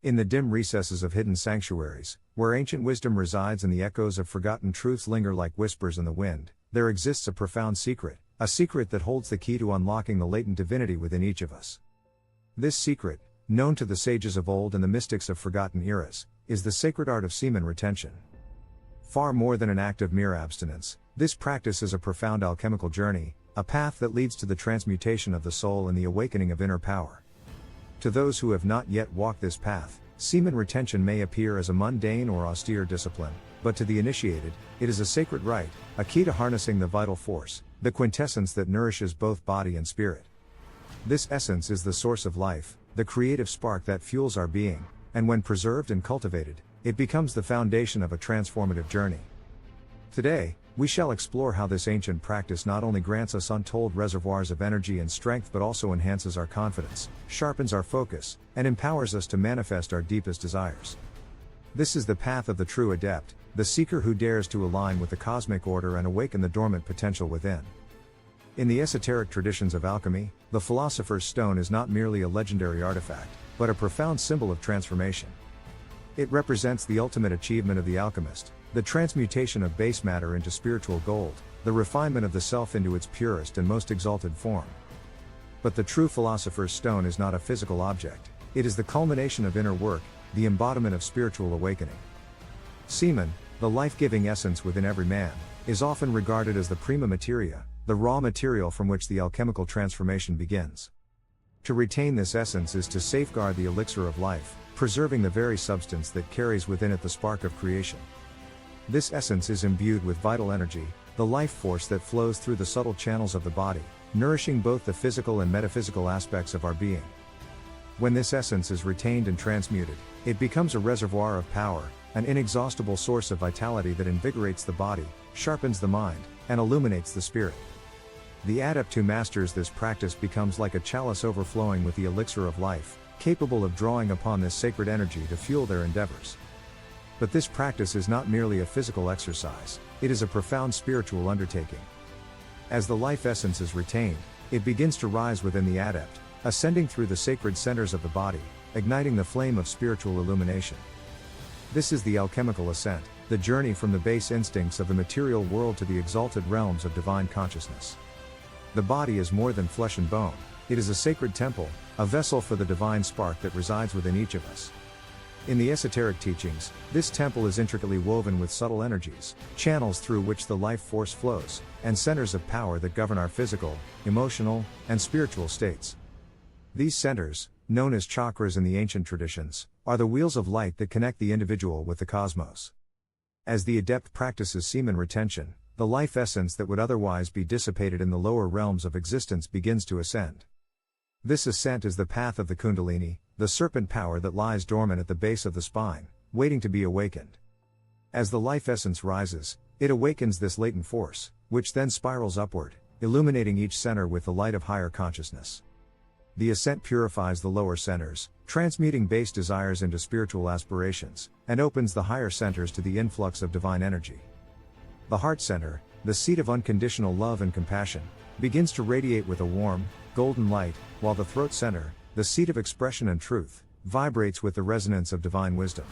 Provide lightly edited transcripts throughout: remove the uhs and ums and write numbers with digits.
In the dim recesses of hidden sanctuaries, where ancient wisdom resides and the echoes of forgotten truths linger like whispers in the wind, there exists a profound secret, a secret that holds the key to unlocking the latent divinity within each of us. This secret, known to the sages of old and the mystics of forgotten eras, is the sacred art of semen retention. Far more than an act of mere abstinence, this practice is a profound alchemical journey, a path that leads to the transmutation of the soul and the awakening of inner power. To those who have not yet walked this path, semen retention may appear as a mundane or austere discipline, but to the initiated, it is a sacred rite, a key to harnessing the vital force, the quintessence that nourishes both body and spirit. This essence is the source of life, the creative spark that fuels our being, and when preserved and cultivated, it becomes the foundation of a transformative journey. Today, we shall explore how this ancient practice not only grants us untold reservoirs of energy and strength but also enhances our confidence, sharpens our focus, and empowers us to manifest our deepest desires. This is the path of the true adept, the seeker who dares to align with the cosmic order and awaken the dormant potential within. In the esoteric traditions of alchemy, the philosopher's stone is not merely a legendary artifact, but a profound symbol of transformation. It represents the ultimate achievement of the alchemist, the transmutation of base matter into spiritual gold, the refinement of the self into its purest and most exalted form. But the true philosopher's stone is not a physical object, it is the culmination of inner work, the embodiment of spiritual awakening. Semen, the life-giving essence within every man, is often regarded as the prima materia, the raw material from which the alchemical transformation begins. To retain this essence is to safeguard the elixir of life, preserving the very substance that carries within it the spark of creation. This essence is imbued with vital energy, the life force that flows through the subtle channels of the body, nourishing both the physical and metaphysical aspects of our being. When this essence is retained and transmuted, it becomes a reservoir of power, an inexhaustible source of vitality that invigorates the body, sharpens the mind, and illuminates the spirit. The adept who masters this practice becomes like a chalice overflowing with the elixir of life, capable of drawing upon this sacred energy to fuel their endeavors. But this practice is not merely a physical exercise, it is a profound spiritual undertaking. As the life essence is retained, it begins to rise within the adept, ascending through the sacred centers of the body, igniting the flame of spiritual illumination. This is the alchemical ascent, the journey from the base instincts of the material world to the exalted realms of divine consciousness. The body is more than flesh and bone, it is a sacred temple, a vessel for the divine spark that resides within each of us. In the esoteric teachings, this temple is intricately woven with subtle energies, channels through which the life force flows, and centers of power that govern our physical, emotional, and spiritual states. These centers, known as chakras in the ancient traditions, are the wheels of light that connect the individual with the cosmos. As the adept practices semen retention, the life essence that would otherwise be dissipated in the lower realms of existence begins to ascend. This ascent is the path of the Kundalini, the serpent power that lies dormant at the base of the spine, waiting to be awakened. As the life essence rises, it awakens this latent force, which then spirals upward, illuminating each center with the light of higher consciousness. The ascent purifies the lower centers, transmuting base desires into spiritual aspirations, and opens the higher centers to the influx of divine energy. The heart center, the seat of unconditional love and compassion, begins to radiate with a warm, golden light, while the throat center, the seat of expression and truth, vibrates with the resonance of divine wisdom.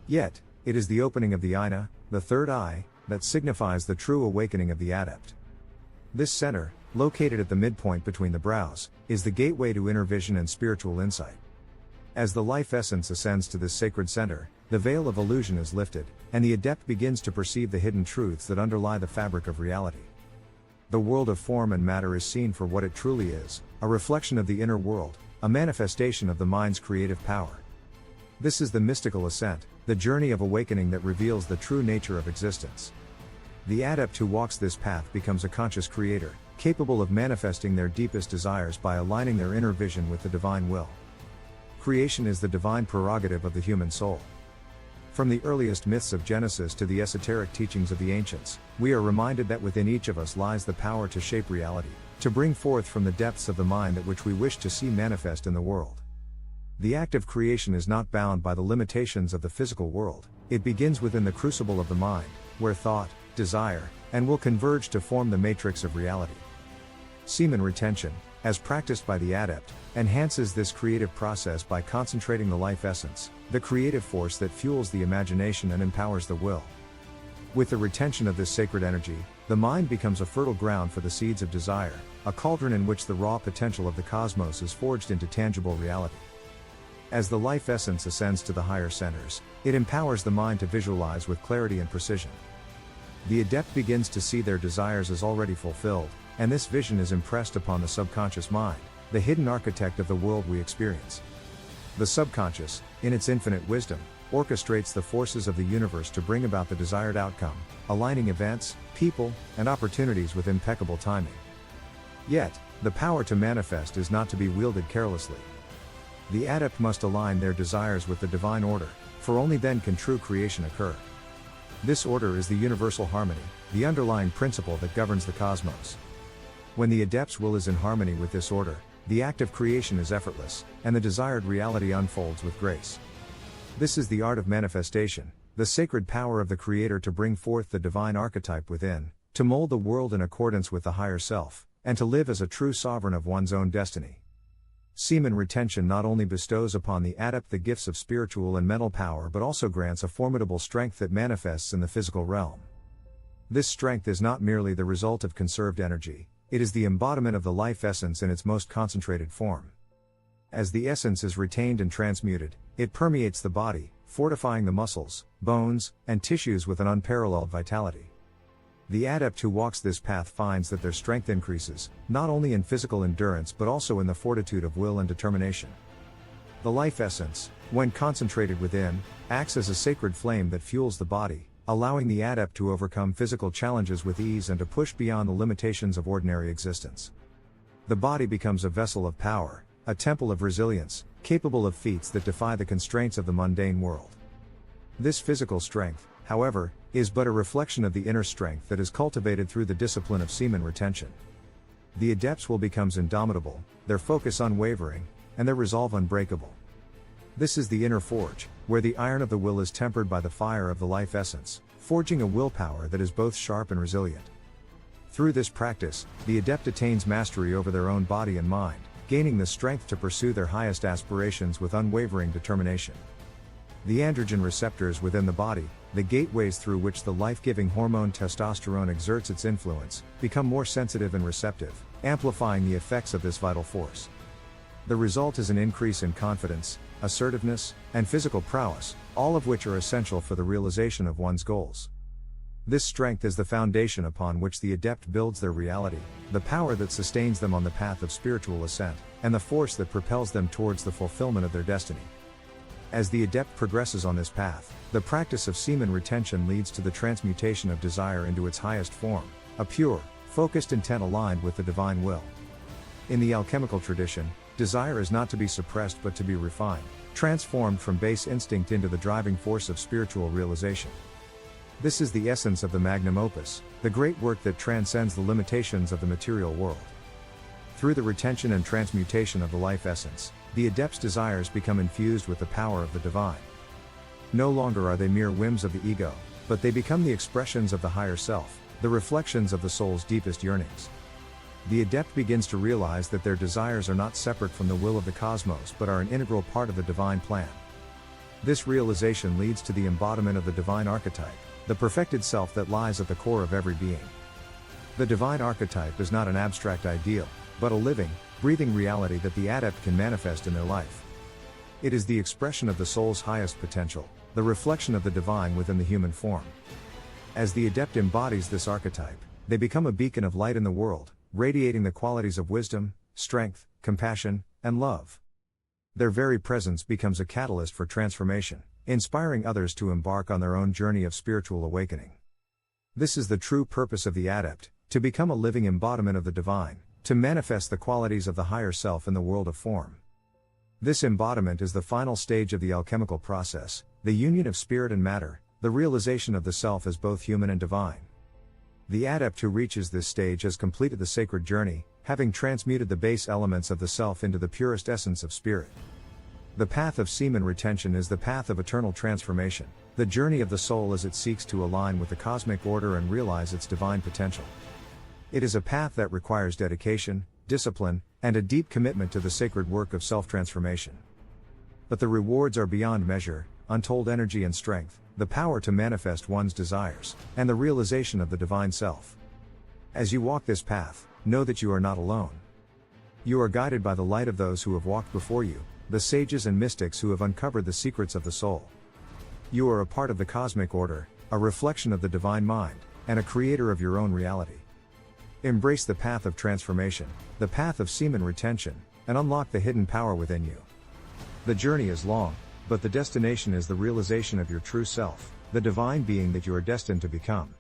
Yet, it is the opening of the Ina, the third eye, that signifies the true awakening of the adept. This center, located at the midpoint between the brows, is the gateway to inner vision and spiritual insight. As the life essence ascends to this sacred center, the veil of illusion is lifted, and the adept begins to perceive the hidden truths that underlie the fabric of reality. The world of form and matter is seen for what it truly is, a reflection of the inner world, a manifestation of the mind's creative power. This is the mystical ascent, the journey of awakening that reveals the true nature of existence. The adept who walks this path becomes a conscious creator, capable of manifesting their deepest desires by aligning their inner vision with the divine will. Creation is the divine prerogative of the human soul. From the earliest myths of Genesis to the esoteric teachings of the ancients, we are reminded that within each of us lies the power to shape reality, to bring forth from the depths of the mind that which we wish to see manifest in the world. The act of creation is not bound by the limitations of the physical world, it begins within the crucible of the mind, where thought, desire, and will converge to form the matrix of reality. Semen retention, as practiced by the adept, enhances this creative process by concentrating the life essence, the creative force that fuels the imagination and empowers the will. With the retention of this sacred energy, the mind becomes a fertile ground for the seeds of desire, a cauldron in which the raw potential of the cosmos is forged into tangible reality. As the life essence ascends to the higher centers, it empowers the mind to visualize with clarity and precision. The adept begins to see their desires as already fulfilled, and this vision is impressed upon the subconscious mind, the hidden architect of the world we experience. The subconscious, in its infinite wisdom, orchestrates the forces of the universe to bring about the desired outcome, aligning events, people, and opportunities with impeccable timing. Yet, the power to manifest is not to be wielded carelessly. The adept must align their desires with the divine order, for only then can true creation occur. This order is the universal harmony, the underlying principle that governs the cosmos. When the adept's will is in harmony with this order, the act of creation is effortless, and the desired reality unfolds with grace. This is the art of manifestation, the sacred power of the Creator to bring forth the divine archetype within, to mold the world in accordance with the higher self, and to live as a true sovereign of one's own destiny. Semen retention not only bestows upon the adept the gifts of spiritual and mental power but also grants a formidable strength that manifests in the physical realm. This strength is not merely the result of conserved energy, it is the embodiment of the life essence in its most concentrated form. As the essence is retained and transmuted, it permeates the body, fortifying the muscles, bones, and tissues with an unparalleled vitality. The adept who walks this path finds that their strength increases, not only in physical endurance but also in the fortitude of will and determination. The life essence, when concentrated within, acts as a sacred flame that fuels the body, allowing the adept to overcome physical challenges with ease and to push beyond the limitations of ordinary existence. The body becomes a vessel of power, a temple of resilience, capable of feats that defy the constraints of the mundane world. This physical strength, however, is but a reflection of the inner strength that is cultivated through the discipline of semen retention. The adepts will become indomitable, their focus unwavering, and their resolve unbreakable. This is the inner forge, where the iron of the will is tempered by the fire of the life essence, forging a willpower that is both sharp and resilient. Through this practice, the adept attains mastery over their own body and mind, gaining the strength to pursue their highest aspirations with unwavering determination. The androgen receptors within the body, the gateways through which the life-giving hormone testosterone exerts its influence, become more sensitive and receptive, amplifying the effects of this vital force. The result is an increase in confidence, assertiveness, and physical prowess, all of which are essential for the realization of one's goals. This strength is the foundation upon which the adept builds their reality, the power that sustains them on the path of spiritual ascent, and the force that propels them towards the fulfillment of their destiny. As the adept progresses on this path, the practice of semen retention leads to the transmutation of desire into its highest form, a pure, focused intent aligned with the divine will. In the alchemical tradition, desire is not to be suppressed but to be refined, transformed from base instinct into the driving force of spiritual realization. This is the essence of the magnum opus, the great work that transcends the limitations of the material world. Through the retention and transmutation of the life essence, the adept's desires become infused with the power of the divine. No longer are they mere whims of the ego, but they become the expressions of the higher self, the reflections of the soul's deepest yearnings. The adept begins to realize that their desires are not separate from the will of the cosmos but are an integral part of the divine plan. This realization leads to the embodiment of the divine archetype, the perfected self that lies at the core of every being. The divine archetype is not an abstract ideal, but a living, breathing reality that the adept can manifest in their life. It is the expression of the soul's highest potential, the reflection of the divine within the human form. As the adept embodies this archetype, they become a beacon of light in the world, radiating the qualities of wisdom, strength, compassion, and love. Their very presence becomes a catalyst for transformation, inspiring others to embark on their own journey of spiritual awakening. This is the true purpose of the adept, to become a living embodiment of the divine, to manifest the qualities of the higher self in the world of form. This embodiment is the final stage of the alchemical process, the union of spirit and matter, the realization of the self as both human and divine. The adept who reaches this stage has completed the sacred journey, having transmuted the base elements of the self into the purest essence of spirit. The path of semen retention is the path of eternal transformation, the journey of the soul as it seeks to align with the cosmic order and realize its divine potential. It is a path that requires dedication, discipline, and a deep commitment to the sacred work of self-transformation. But the rewards are beyond measure: untold energy and strength, the power to manifest one's desires, and the realization of the divine self. As you walk this path, know that you are not alone. You are guided by the light of those who have walked before you, the sages and mystics who have uncovered the secrets of the soul. You are a part of the cosmic order, a reflection of the divine mind, and a creator of your own reality. Embrace the path of transformation, the path of semen retention, and unlock the hidden power within you. The journey is long, but the destination is the realization of your true self, the divine being that you are destined to become.